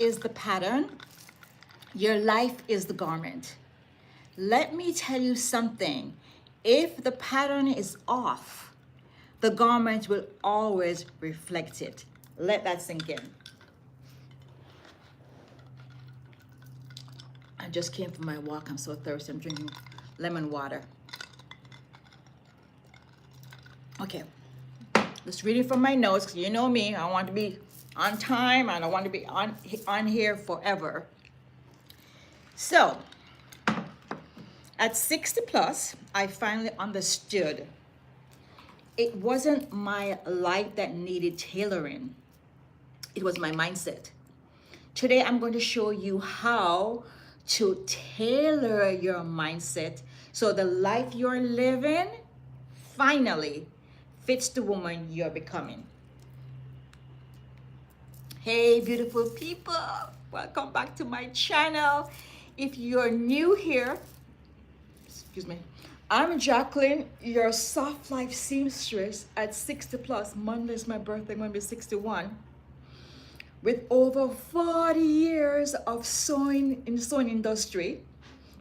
is the pattern. Your life is the garment. Let me tell you something. If the pattern is off, the garment will always reflect it. Let that sink in. I just came from my walk. I'm so thirsty. I'm drinking lemon water. Okay, let's read it from my notes, because you know me. I want to be on time, and I want to be on here forever. So, at 60 plus, I finally understood it wasn't my life that needed tailoring. It was my mindset. Today, I'm going to show you how to tailor your mindset so the life you're living finally fits the woman you're becoming. Hey, beautiful people. Welcome back to my channel. If you're new here, excuse me, I'm Jacqueline, your soft life seamstress at 60 plus. Monday's my birthday, I'm going to be 61. With over 40 years of sewing in the sewing industry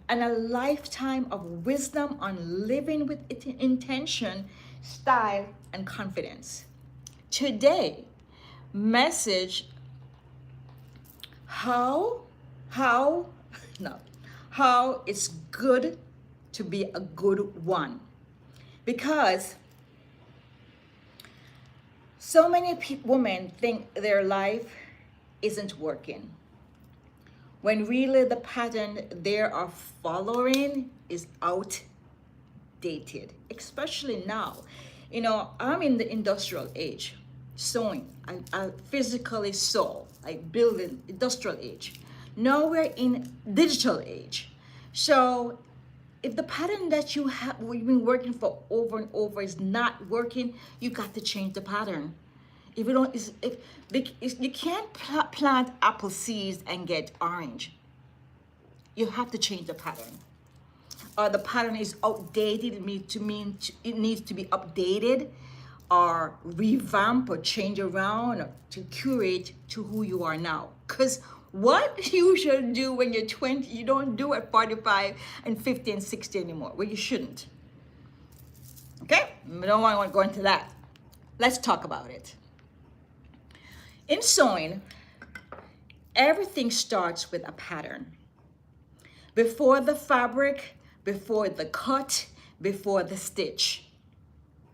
and a lifetime of wisdom on living with intention, style, and confidence. Today, message how it's good to be a good one. Because so many women think their life isn't working, when really the pattern they are following is outdated, especially now. You know, I'm in the industrial age, sewing. I physically sew, I build in industrial age. Now we're in digital age. So if the pattern that you've been working for over and over is not working, you got to change the pattern. If you don't, you can't plant apple seeds and get orange. You have to change the pattern. The pattern is outdated. It needs to be updated, or revamp, or change around, or to curate to who you are now. Because what you should do when you're 20, you don't do at 45 and 50 and 60 anymore. Well, you shouldn't. Okay? I don't want to go into that. Let's talk about it. In sewing, everything starts with a pattern. Before the fabric, before the cut, before the stitch,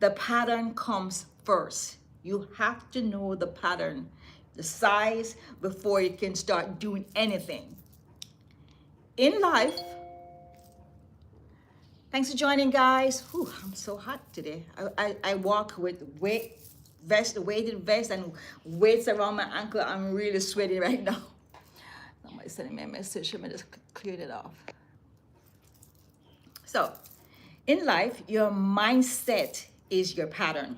the pattern comes first. You have to know the pattern, the size, before you can start doing anything. In life, thanks for joining, guys. Whew, I'm so hot today. I walk with weighted vest and weights around my ankle. I'm really sweaty right now. Somebody's sending me a message. Let me just clear it off. So, in life, your mindset is your pattern.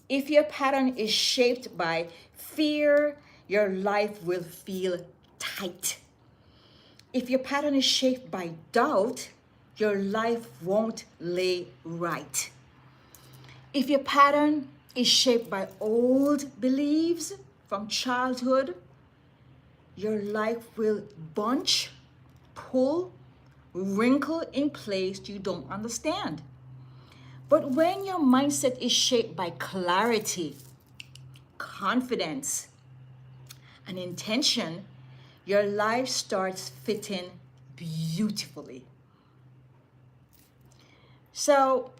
If your pattern is shaped by fear, your life will feel tight. If your pattern is shaped by doubt, your life won't lay right. If your pattern is shaped by old beliefs from childhood, your life will bunch, pull, wrinkle in place you don't understand. But when your mindset is shaped by clarity, confidence, and intention, your life starts fitting beautifully. So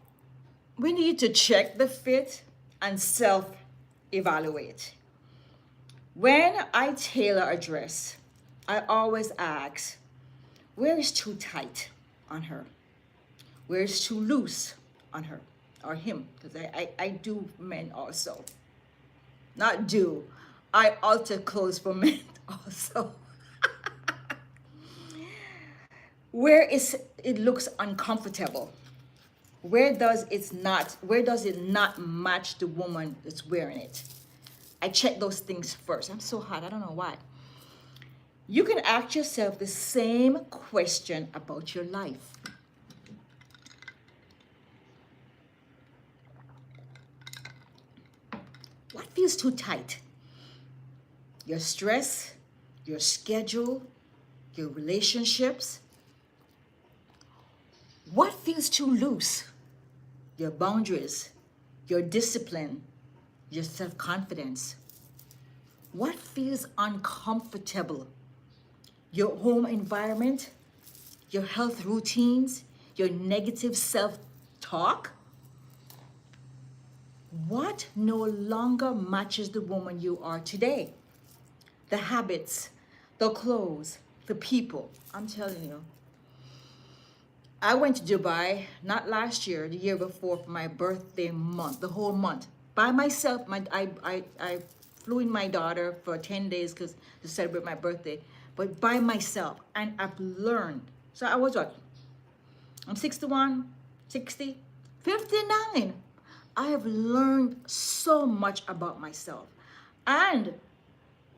we need to check the fit and self-evaluate. When I tailor a dress, I always ask, where is too tight on her? Where is too loose on her or him? Because I do men also. Not do. I alter clothes for men also. Where it looks uncomfortable? Where does it not match the woman that's wearing it? I check those things first. I'm so hot, I don't know why. You can ask yourself the same question about your life. What feels too tight? Your stress, your schedule, your relationships. What feels too loose? Your boundaries, your discipline, your self-confidence. What feels uncomfortable? Your home environment, your health routines, your negative self-talk. What no longer matches the woman you are today? The habits, the clothes, the people. I'm telling you. I went to Dubai, not last year, the year before, for my birthday month, the whole month. By myself, I flew in my daughter for 10 days to celebrate my birthday, but by myself. And I've learned. So I was what? I'm 61, 60, 59. I have learned so much about myself. And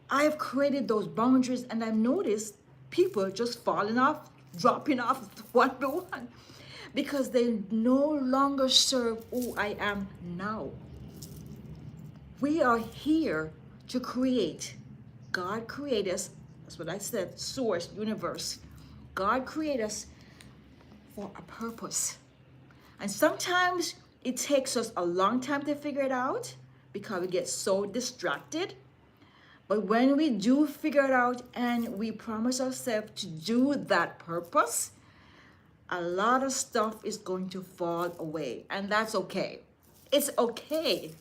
I have created those boundaries, and I've noticed people just falling off, dropping off one by one because they no longer serve who I am now. We are here to create. God created us. That's what I said. Source, universe. God created us for a purpose. And sometimes it takes us a long time to figure it out because we get so distracted. But when we do figure it out and we promise ourselves to do that purpose, a lot of stuff is going to fall away. And that's okay. It's okay.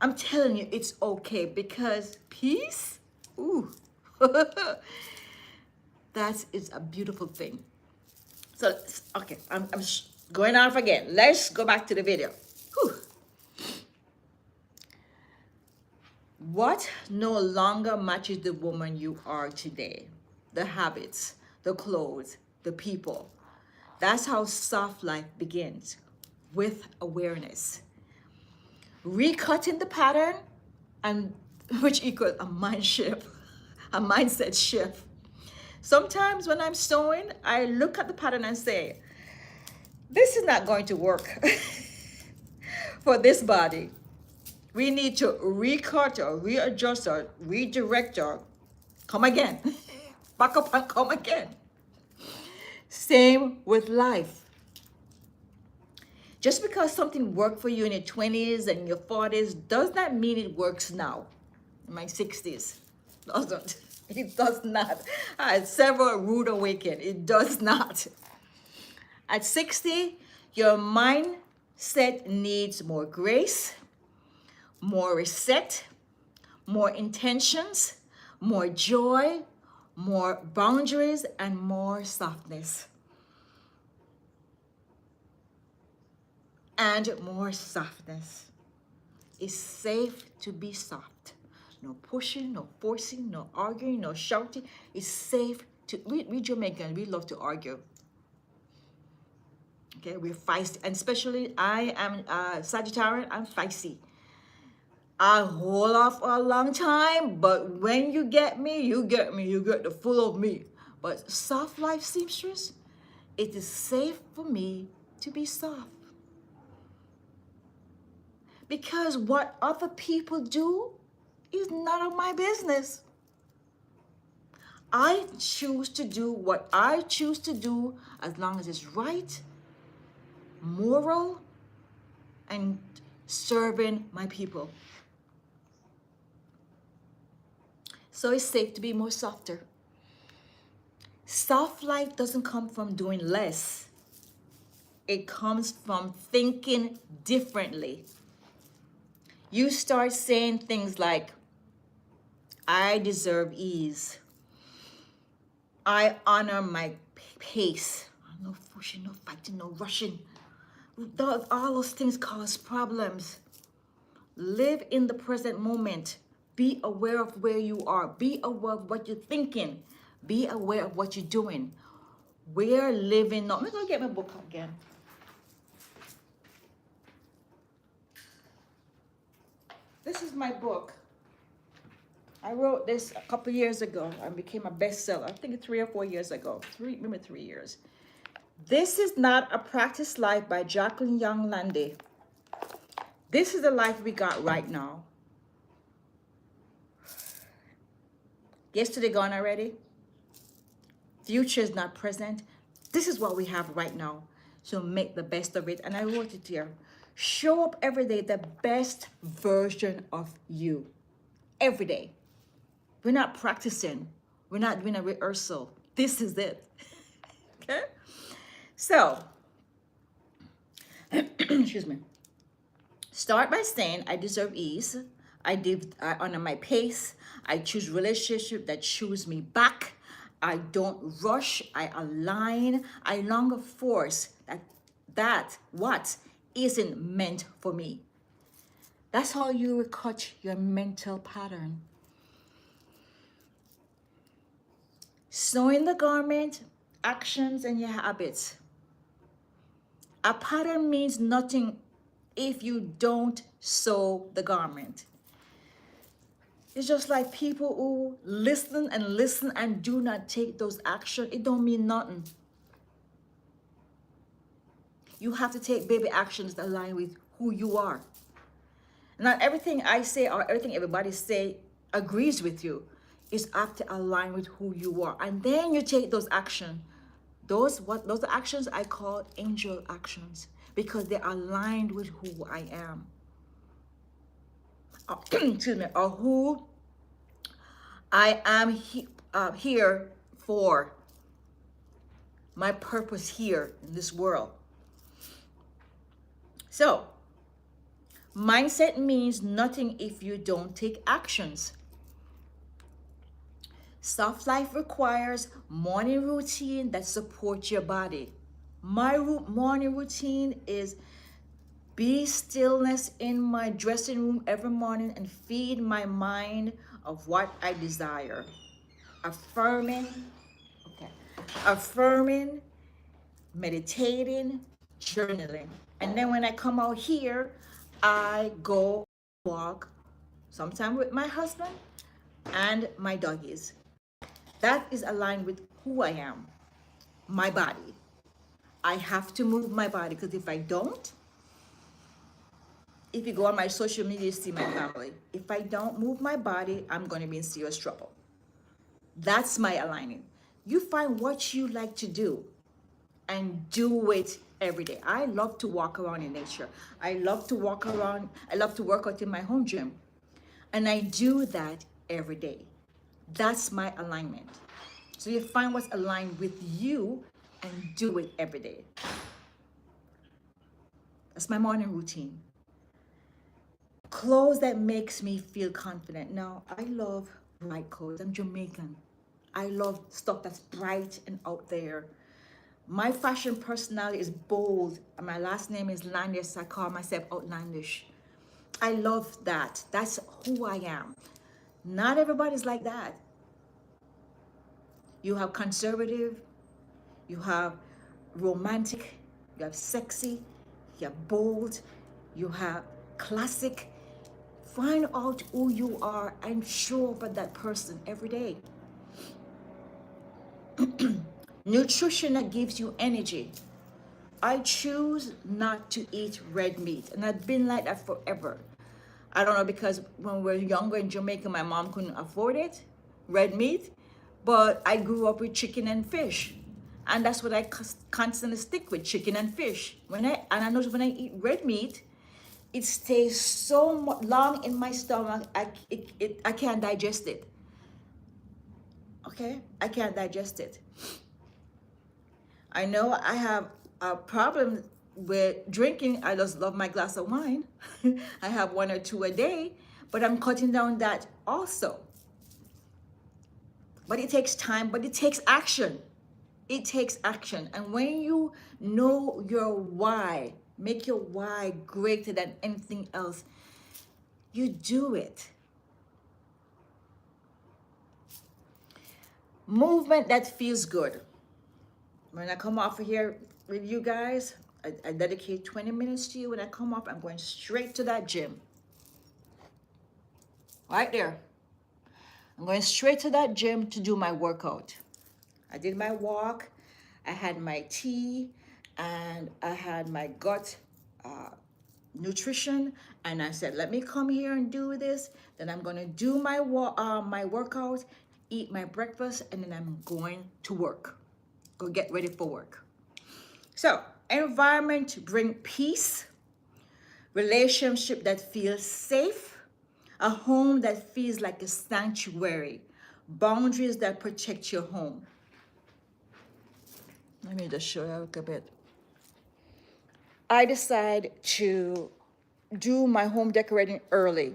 I'm telling you, it's okay, because peace, ooh, that is a beautiful thing. So, okay, I'm going off again. Let's go back to the video. Whew. What no longer matches the woman you are today? The habits, the clothes, the people. That's how soft life begins, with awareness. Recutting the pattern, and which equals a mind shift, a mindset shift. Sometimes when I'm sewing, I look at the pattern and say, this is not going to work for this body. We need to recut or readjust or redirect or come again. Back up and come again. Same with life. Just because something worked for you in your 20s and your 40s does not mean it works now. In my 60s. Doesn't. It does not. I had several rude awakenings. It does not. At 60, your mindset needs more grace, more reset, more intentions, more joy, more boundaries, and more softness. And more softness. It's safe to be soft. No pushing, no forcing, no arguing, no shouting. It's safe to, we Jamaicans, we love to argue. Okay, we're feisty, and especially I am Sagittarian, I'm feisty. I'll hold off for a long time, but when you get me, you get the full of me. But soft life seamstress, it is safe for me to be soft. Because what other people do is none of my business. I choose to do what I choose to do as long as it's right, moral, and serving my people. So it's safe to be more softer. Soft life doesn't come from doing less. It comes from thinking differently. You start saying things like, I deserve ease. I honor my pace. No pushing, no fighting, no rushing. All those things cause problems. Live in the present moment. Be aware of where you are. Be aware of what you're thinking. Be aware of what you're doing. We're living. I'm going to get my book again. This is my book. I wrote this a couple years ago and became a bestseller. I think 3 or 4 years ago. Maybe 3 years. This is Not a Practice Life by Jacqueline Young Landy. This is the life we got right now. Yesterday gone already. Future is not present. This is what we have right now. So make the best of it. And I wrote it here. Show up every day the best version of you. Every day. We're not practicing. We're not doing a rehearsal. This is it. Okay? So, excuse me. Start by saying, I deserve ease. I honor my pace. I choose relationship that choose me back. I don't rush. I align. I longer force that what isn't meant for me. That's how you will cut your mental pattern. Sewing the garment, actions, and your habits. A pattern means nothing if you don't sew the garment. It's just like people who listen and do not take those actions. It don't mean nothing. You have to take baby actions that align with who you are. Not everything I say or everything everybody say agrees with you. It's have to align with who you are. And then you take those actions. Those actions I call angel actions because they're aligned with who I am. Excuse me, or who I am here for. My purpose here in this world. So, mindset means nothing if you don't take actions. Soft life requires morning routine that supports your body. My morning routine is be stillness in my dressing room every morning and feed my mind of what I desire. Affirming, meditating, journaling. And then when I come out here, I go walk, sometimes with my husband and my doggies. That is aligned with who I am, my body. I have to move my body because if I don't, if you go on my social media, you see my family. If I don't move my body, I'm going to be in serious trouble. That's my aligning. You find what you like to do and do it every day. I love to walk around in nature. I love to walk around. I love to work out in my home gym. And I do that every day. That's my alignment. So you find what's aligned with you and do it every day. That's my morning routine. Clothes that makes me feel confident. Now, I love bright clothes. I'm Jamaican. I love stuff that's bright and out there. My fashion personality is bold. My last name is Landish, so I call myself outlandish. I love that. That's who I am. Not everybody's like that. You have conservative, you have romantic, you have sexy, you have bold, you have classic. Find out who you are and show up at that person every day. Nutrition that gives you energy. I choose not to eat red meat, and I've been like that forever. I don't know, because when we were younger in Jamaica, my mom couldn't afford it, red meat, but I grew up with chicken and fish. And that's what I constantly stick with, chicken and fish. And I notice when I eat red meat, it stays so long in my stomach, I can't digest it. Okay? I can't digest it. I know I have a problem with drinking. I just love my glass of wine. I have 1 or 2 a day, but I'm cutting down that also. But it takes time, but it takes action. It takes action. And when you know your why, make your why greater than anything else, you do it. Movement that feels good. When I come off of here with you guys, I dedicate 20 minutes to you. When I come off, I'm going straight to that gym. Right there. I'm going straight to that gym to do my workout. I did my walk. I had my tea and I had my gut nutrition. And I said, let me come here and do this. Then I'm going to do my workout, eat my breakfast, and then I'm going to work. Go get ready for work. So, environment bring peace, relationship that feels safe, a home that feels like a sanctuary, boundaries that protect your home. Let me just show you a little bit. I decide to do my home decorating early.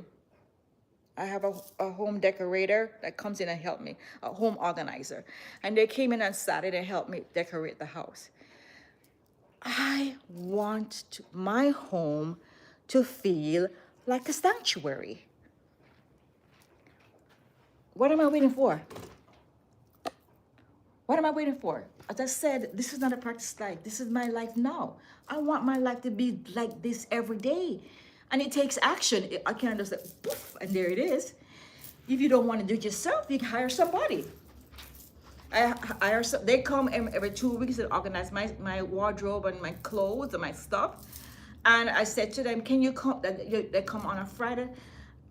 I have a home decorator that comes in and help me, a home organizer. And they came in on Saturday and helped me decorate the house. I want my home to feel like a sanctuary. What am I waiting for? What am I waiting for? As I said, this is not a practice life. This is my life now. I want my life to be like this every day. And it takes action. I can't just say, poof, and there it is. If you don't want to do it yourself, you can hire somebody. They come every 2 weeks and organize my wardrobe and my clothes and my stuff. And I said to them, can you come? They come on a Friday,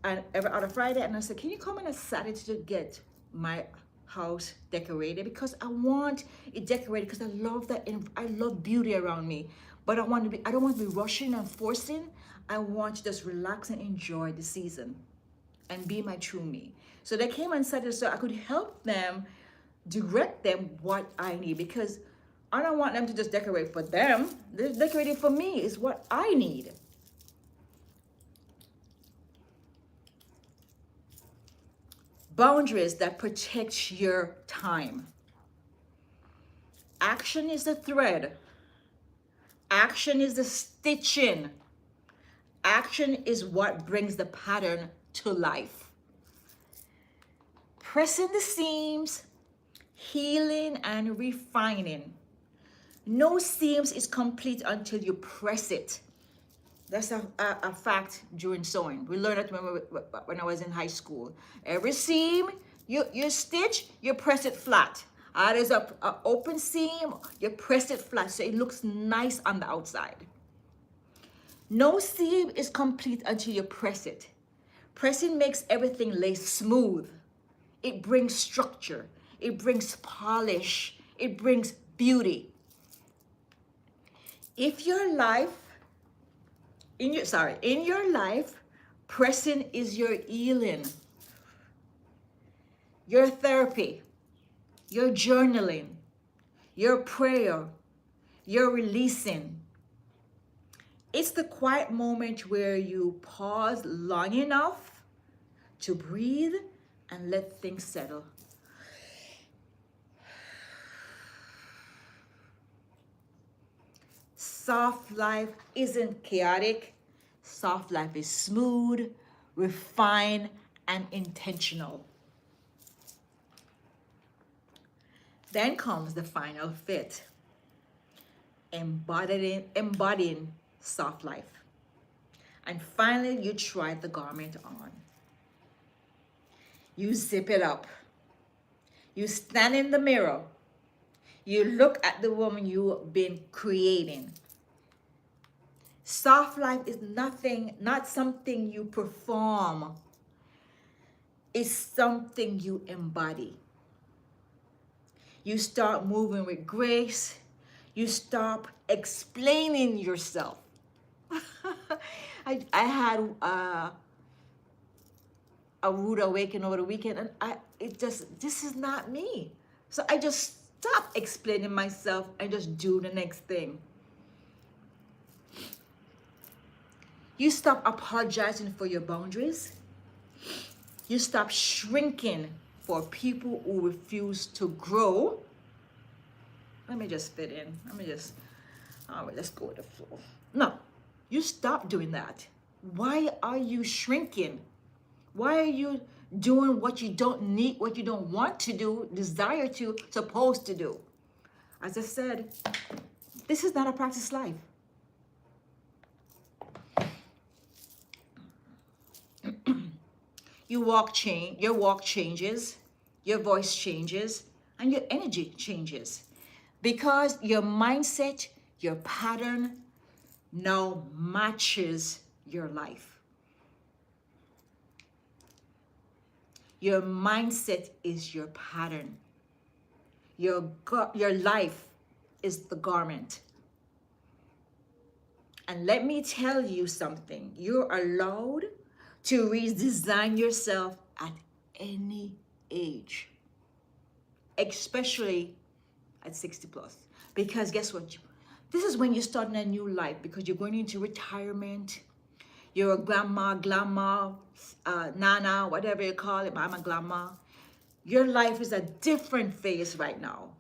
and every other Friday. And I said, can you come on a Saturday to get my house decorated? Because I want it decorated because I love that. I love beauty around me. But I don't want to be rushing and forcing. I want to just relax and enjoy the season and be my true me. So they came and said so I could help them, direct them what I need, because I don't want them to just decorate for them. They're decorating for me is what I need. Boundaries that protect your time. Action is the thread. Action is the stitching. Action is what brings the pattern to life. Pressing the seams, healing and refining. No seams is complete until you press it. That's a fact during sewing. We learned it when I was in high school. Every seam you stitch, you press it flat. There's an open seam, you press it flat so it looks nice on the outside. No seam is complete until you press it. Pressing makes everything lay smooth. It brings structure. It brings polish. It brings beauty. If your life, in your life, pressing is your healing, your therapy, your journaling, your prayer, your releasing. It's the quiet moment where you pause long enough to breathe and let things settle. Soft life isn't chaotic. Soft life is smooth, refined, and intentional. Then comes the final fit, embodying soft life. And finally, you try the garment on. You zip it up. You stand in the mirror. You look at the woman you've been creating. Soft life is not something you perform. It's something you embody. You start moving with grace. You stop explaining yourself. I had a rude awakening over the weekend, and this is not me. So I just stop explaining myself and just do the next thing. You stop apologizing for your boundaries. You stop shrinking for people who refuse to grow. Let me just fit in. Let's go with the flow. No, you stop doing that. Why are you shrinking? Why are you doing what you don't need, what you don't want to do, desire to, supposed to do? As I said, this is not a practice life. Your walk changes, your voice changes, and your energy changes. Because your mindset, your pattern now matches your life. Your mindset is your pattern. Your life is the garment. And let me tell you something. You're allowed to redesign yourself at any age, especially at 60 plus. Because guess what? This is when you're starting a new life, because you're going into retirement. You're a grandma, grandma, nana, whatever you call it, mama, grandma. Your life is a different phase right now.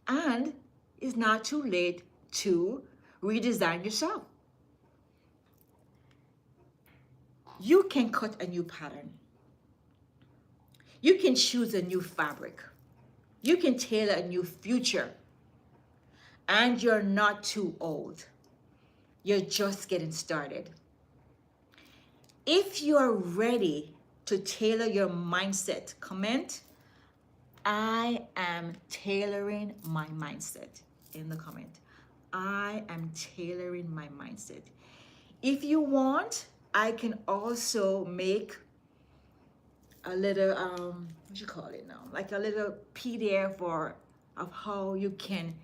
And it's not too late to redesign yourself. You can cut a new pattern. You can choose a new fabric. You can tailor a new future. And you're not too old. You're just getting started. If you are ready to tailor your mindset, comment, I am tailoring my mindset in the comment. I am tailoring my mindset. If you want, I can also make a little, what you call it now? Like a little PDF of how you can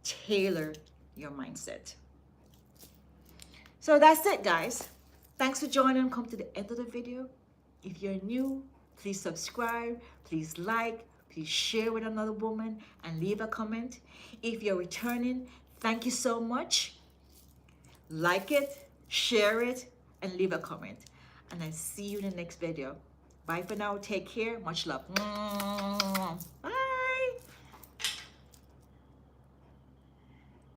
tailor your mindset. So that's it, guys. Thanks for joining. Come to the end of the video. If you're new, please subscribe, please like, please share with another woman and leave a comment. If you're returning, thank you so much. Like it, share it, and leave a comment. And I'll see you in the next video. Bye for now. Take care. Much love.